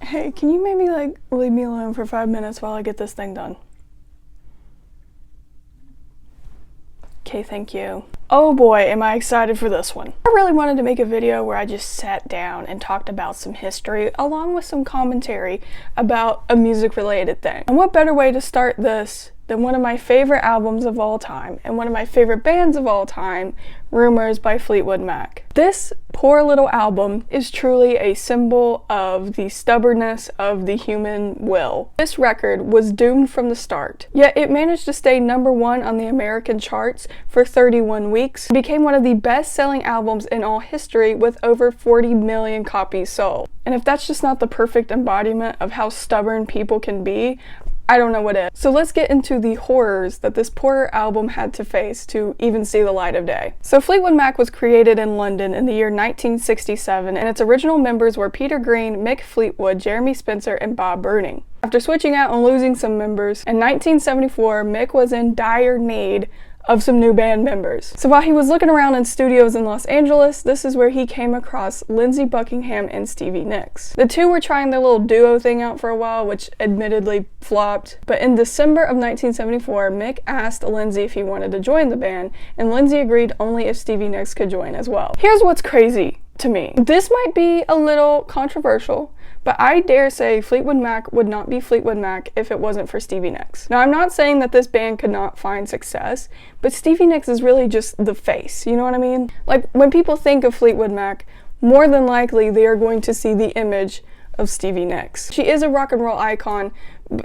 Hey, can you maybe leave me alone for 5 minutes while I get this thing done? Okay, thank you. Oh boy, am I excited for this one. I really wanted to make a video where I just sat down and talked about some history along with some commentary about a music related thing. And what better way to start this than one of my favorite albums of all time and one of my favorite bands of all time, Rumours by Fleetwood Mac. This poor little album is truly a symbol of the stubbornness of the human will. This record was doomed from the start, yet it managed to stay #1 on the American charts for 31 weeks, and became one of the best-selling albums in all history with over 40 million copies sold. And if that's just not the perfect embodiment of how stubborn people can be, I don't know what is. So let's get into the horrors that this poor album had to face to even see the light of day. So Fleetwood Mac was created in London in the year 1967, and its original members were Peter Green, Mick Fleetwood, Jeremy Spencer, and Bob Bruning. After switching out and losing some members, in 1974, Mick was in dire need of some new band members. So while he was looking around in studios in Los Angeles, this is where he came across Lindsey Buckingham and Stevie Nicks. The two were trying their little duo thing out for a while, which admittedly flopped. But in December of 1974, Mick asked Lindsey if he wanted to join the band, and Lindsey agreed only if Stevie Nicks could join as well. Here's what's crazy to me. This might be a little controversial, but I dare say Fleetwood Mac would not be Fleetwood Mac if it wasn't for Stevie Nicks. Now, I'm not saying that this band could not find success, but Stevie Nicks is really just the face, you know what I mean? Like, when people think of Fleetwood Mac, more than likely they are going to see the image of Stevie Nicks. She is a rock and roll icon,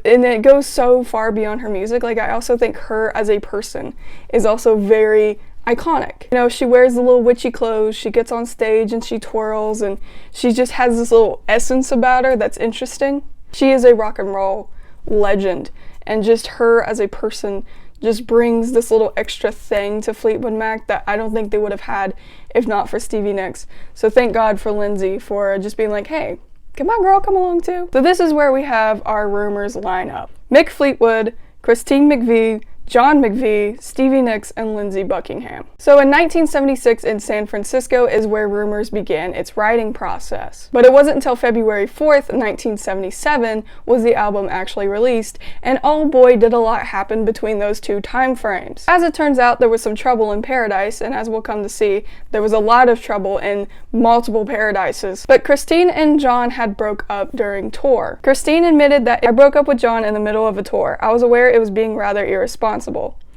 and it goes so far beyond her music. Like, I also think her as a person is also very iconic. You know, she wears the little witchy clothes, she gets on stage and she twirls, and she just has this little essence about her that's interesting. She is a rock and roll legend, and just her as a person just brings this little extra thing to Fleetwood Mac that I don't think they would have had if not for Stevie Nicks. So thank God for Lindsey for just being like, hey, can my girl come along too? So this is where we have our Rumours lineup. Mick Fleetwood, Christine McVie, John McVie, Stevie Nicks, and Lindsey Buckingham. So in 1976 in San Francisco is where Rumours began its writing process. But it wasn't until February 4th, 1977 was the album actually released, and oh boy did a lot happen between those two time frames. As it turns out, there was some trouble in paradise, and as we'll come to see, there was a lot of trouble in multiple paradises. But Christine and John had broke up during tour. Christine admitted that I broke up with John in the middle of a tour. I was aware it was being rather irresponsible.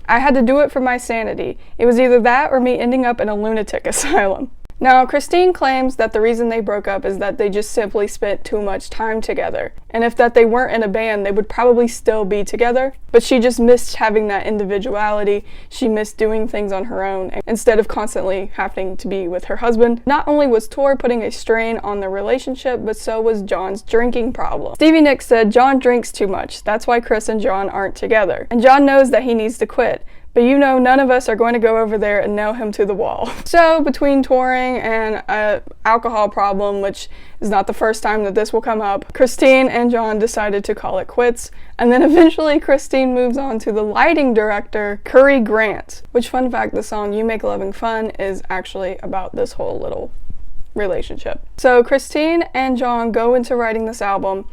I had to do it for my sanity. It was either that or me ending up in a lunatic asylum. Now, Christine claims that the reason they broke up is that they just simply spent too much time together. And if that they weren't in a band, they would probably still be together. But she just missed having that individuality. She missed doing things on her own instead of constantly having to be with her husband. Not only was tour putting a strain on their relationship, but so was John's drinking problem. Stevie Nicks said John drinks too much. That's why Chris and John aren't together. And John knows that he needs to quit. But you know, none of us are going to go over there and nail him to the wall. So between touring and an alcohol problem, which is not the first time that this will come up, Christine and John decided to call it quits. And then eventually Christine moves on to the lighting director, Curry Grant. Which, fun fact, the song You Make Loving Fun is actually about this whole little relationship. So Christine and John go into writing this album,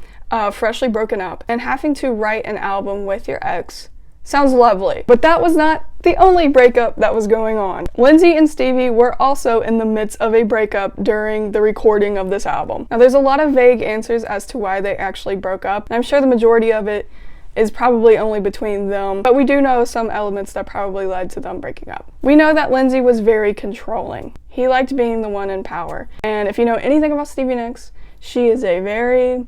freshly broken up, and having to write an album with your ex sounds lovely, but that was not the only breakup that was going on. Lindsey and Stevie were also in the midst of a breakup during the recording of this album. Now, there's a lot of vague answers as to why they actually broke up, and I'm sure the majority of it is probably only between them, but we do know some elements that probably led to them breaking up. We know that Lindsey was very controlling. He liked being the one in power, and if you know anything about Stevie Nicks, she is a very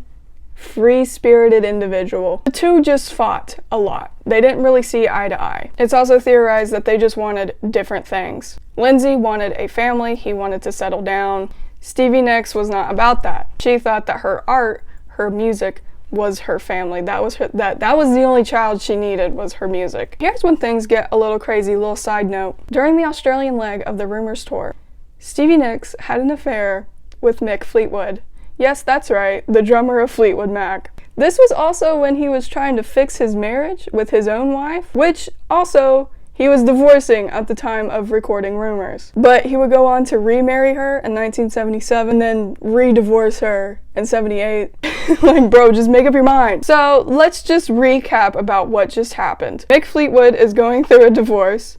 free-spirited individual. The two just fought a lot. They didn't really see eye to eye. It's also theorized that they just wanted different things. Lindsey wanted a family, he wanted to settle down. Stevie Nicks was not about that. She thought that her art, her music, was her family. That was the only child she needed, was her music. Here's when things get a little crazy. Little side note. During the Australian leg of the Rumours tour, Stevie Nicks had an affair with Mick Fleetwood. Yes, that's right, the drummer of Fleetwood Mac. This was also when he was trying to fix his marriage with his own wife, which also He was divorcing at the time of recording Rumours. But he would go on to remarry her in 1977, then re-divorce her in 78. Like, bro, just make up your mind. So let's just recap about what just happened. Mick Fleetwood is going through a divorce.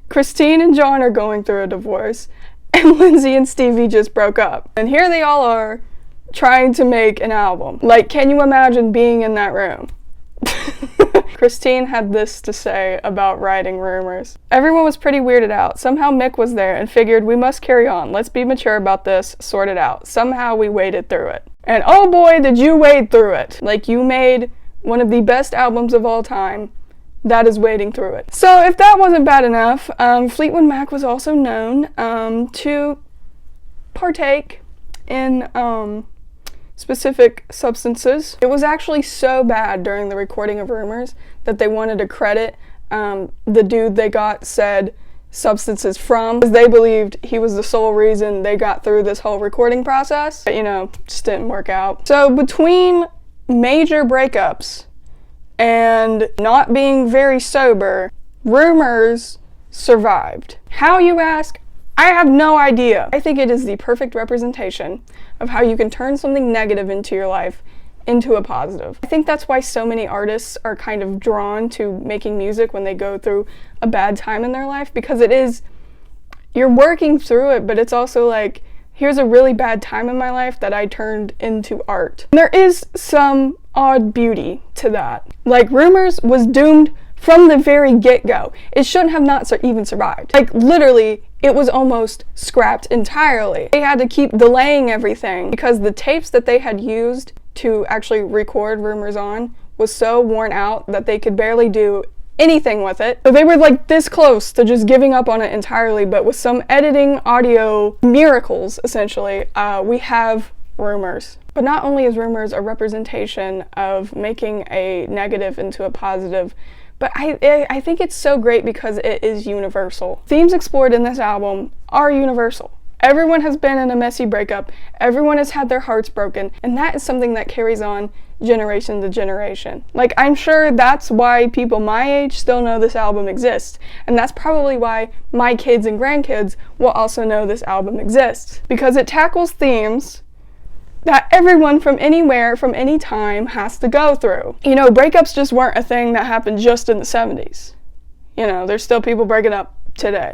Christine and John are going through a divorce. And Lindsay and Stevie just broke up. And here they all are trying to make an album. Like, can you imagine being in that room? Christine had this to say about writing Rumours. Everyone was pretty weirded out. Somehow Mick was there and figured, we must carry on. Let's be mature about this, sort it out. Somehow we waded through it. And oh boy, did you wade through it. Like, you made one of the best albums of all time. That is wading through it. So if that wasn't bad enough, Fleetwood Mac was also known to partake in specific substances. It was actually so bad during the recording of Rumours that they wanted to credit the dude they got said substances from, because they believed he was the sole reason they got through this whole recording process. But, you know, just didn't work out. So between major breakups and not being very sober, Rumours survived. How, you ask? I have no idea. I think it is the perfect representation of how you can turn something negative into your life into a positive. I think that's why so many artists are kind of drawn to making music when they go through a bad time in their life, because it is, you're working through it, but it's also like, here's a really bad time in my life that I turned into art. And there is some odd beauty to that. Like, Rumours was doomed from the very get-go. It shouldn't have not even survived. Like, literally, it was almost scrapped entirely. They had to keep delaying everything because the tapes that they had used to actually record Rumours on was so worn out that they could barely do anything with it. So they were like this close to just giving up on it entirely, but with some editing audio miracles, essentially, we have Rumours. But not only is Rumours a representation of making a negative into a positive, but I think it's so great because it is universal. Themes explored in this album are universal. Everyone has been in a messy breakup, everyone has had their hearts broken, and that is something that carries on generation to generation. Like, I'm sure that's why people my age still know this album exists, and that's probably why my kids and grandkids will also know this album exists, because it tackles themes that everyone from anywhere, from any time, has to go through. You know, breakups just weren't a thing that happened just in the 70s. You know, there's still people breaking up today.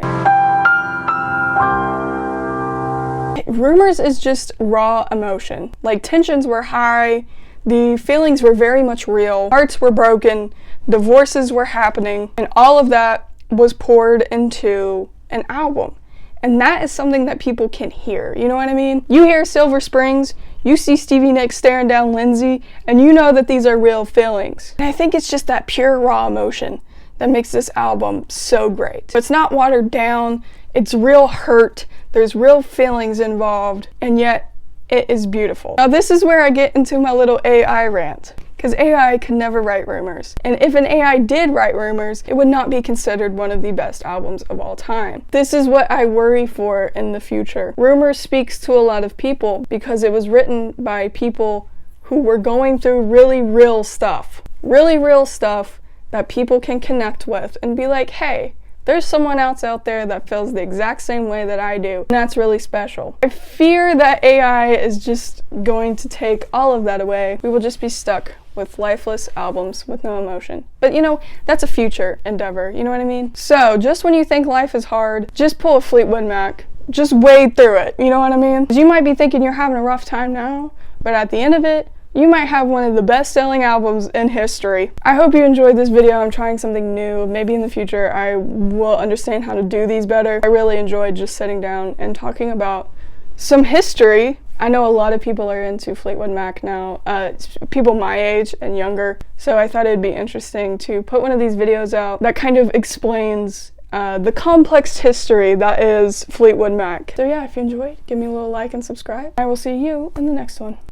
Rumours is just raw emotion. Like, tensions were high, the feelings were very much real, hearts were broken, divorces were happening, and all of that was poured into an album. And that is something that people can hear, you know what I mean? You hear Silver Springs, you see Stevie Nicks staring down Lindsay, and you know that these are real feelings. And I think it's just that pure raw emotion that makes this album so great. It's not watered down, it's real hurt, there's real feelings involved, and yet it is beautiful. Now this is where I get into my little AI rant, because AI can never write Rumours. And if an AI did write Rumours, it would not be considered one of the best albums of all time. This is what I worry for in the future. Rumours speaks to a lot of people because it was written by people who were going through really real stuff. Really real stuff that people can connect with and be like, hey, there's someone else out there that feels the exact same way that I do, and that's really special. I fear that AI is just going to take all of that away. We will just be stuck with lifeless albums with no emotion. But you know, that's a future endeavor, you know what I mean? So, just when you think life is hard, just pull a Fleetwood Mac. Just wade through it, you know what I mean? 'Cause you might be thinking you're having a rough time now, but at the end of it, you might have one of the best-selling albums in history. I hope you enjoyed this video. I'm trying something new. Maybe in the future I will understand how to do these better. I really enjoyed just sitting down and talking about some history. I know a lot of people are into Fleetwood Mac now, people my age and younger, so I thought it'd be interesting to put one of these videos out that kind of explains the complex history that is Fleetwood Mac. So yeah, if you enjoyed, give me a little like and subscribe. I will see you in the next one.